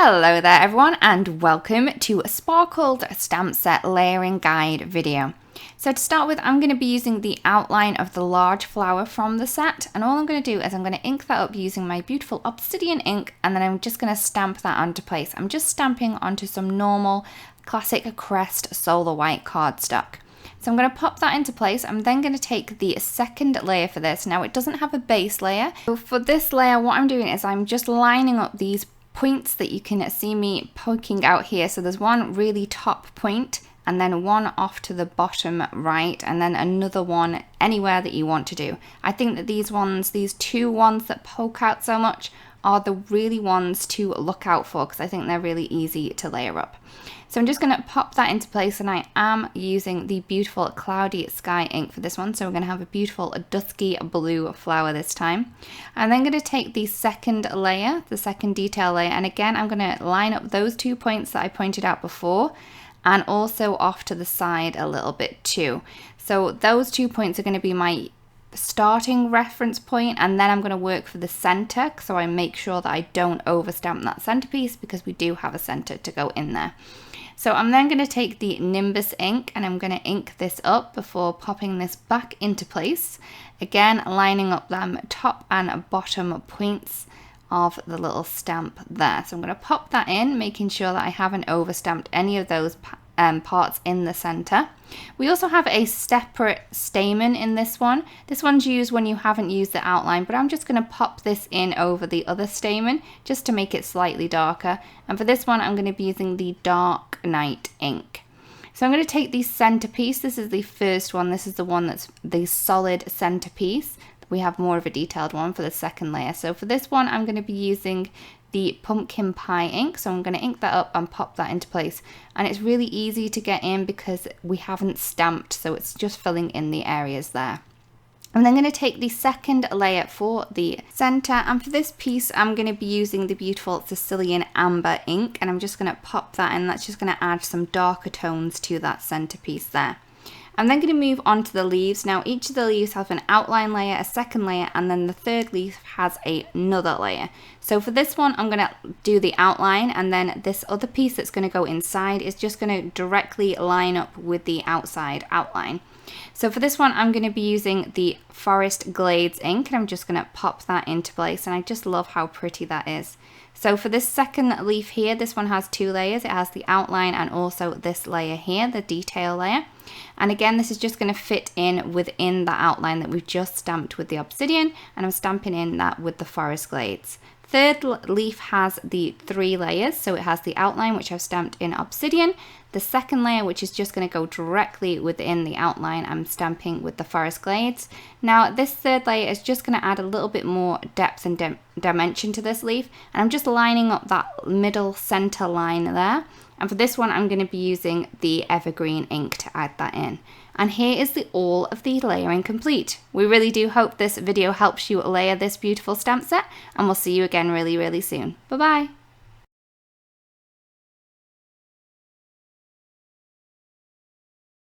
Hello there everyone, and welcome to a sparkled stamp set layering guide video. So to start with, I'm going to be using the outline of the large flower from the set, and all I'm going to do is I'm going to ink that up using my beautiful obsidian ink, and then I'm just going to stamp that onto place. I'm just stamping onto some normal classic Crest solar white cardstock. So I'm going to pop that into place. I'm then going to take the second layer for this. Now it doesn't have a base layer. So for this layer, what I'm doing is I'm just lining up these points that you can see me poking out here. So there's one really top point, and then one off to the bottom right, and then another one anywhere that you want to do. I think that these two ones that poke out so much are the really ones to look out for, because I think they're really easy to layer up. So I'm just going to pop that into place, and I am using the beautiful Cloudy Sky ink for this one. So we're going to have a beautiful dusky blue flower this time. I'm then going to take the second layer, the second detail layer, and again I'm going to line up those 2 points that I pointed out before, and also off to the side a little bit too. So those 2 points are going to be my starting reference point, and then I'm going to work for the center, so I make sure that I don't overstamp that centerpiece, because we do have a center to go in there. So I'm then going to take the Nimbus ink, and I'm going to ink this up before popping this back into place, again lining up them top and bottom points of the little stamp there. So I'm going to pop that in, making sure that I haven't overstamped any of those parts in the center. We also have a separate stamen in this one. This one's used when you haven't used the outline, but I'm just going to pop this in over the other stamen just to make it slightly darker. And for this one, I'm going to be using the Dark Night ink. So I'm going to take the centerpiece. This is the first one. This is the one that's the solid centerpiece. We have more of a detailed one for the second layer. So for this one, I'm going to be using the Pumpkin Pie ink. So I'm going to ink that up and pop that into place. And it's really easy to get in because we haven't stamped, so it's just filling in the areas there. I'm then going to take the second layer for the center, and for this piece I'm going to be using the beautiful Sicilian Amber ink, and I'm just going to pop that in. That's just going to add some darker tones to that centerpiece there. I'm then going to move on to the leaves. Now each of the leaves have an outline layer, a second layer, and then the third leaf has another layer. So for this one I'm going to do the outline, and then this other piece that's going to go inside is just going to directly line up with the outside outline. So for this one I'm going to be using the Forest Glades ink, and I'm just going to pop that into place, and I just love how pretty that is. So for this second leaf here, this one has two layers. It has the outline and also this layer here, the detail layer. And again, this is just going to fit in within the outline that we've just stamped with the obsidian, and I'm stamping in that with the Forest Glades. Third leaf has the 3 layers, so it has the outline, which I've stamped in obsidian. The second layer, which is just going to go directly within the outline, I'm stamping with the Forest Glades. Now this third layer is just going to add a little bit more depth and dimension to this leaf, and I'm just lining up that middle center line there. And for this one I'm going to be using the Evergreen ink to add that in. And here is all of the layering complete. We really do hope this video helps you layer this beautiful stamp set, and we'll see you again really soon. Bye bye!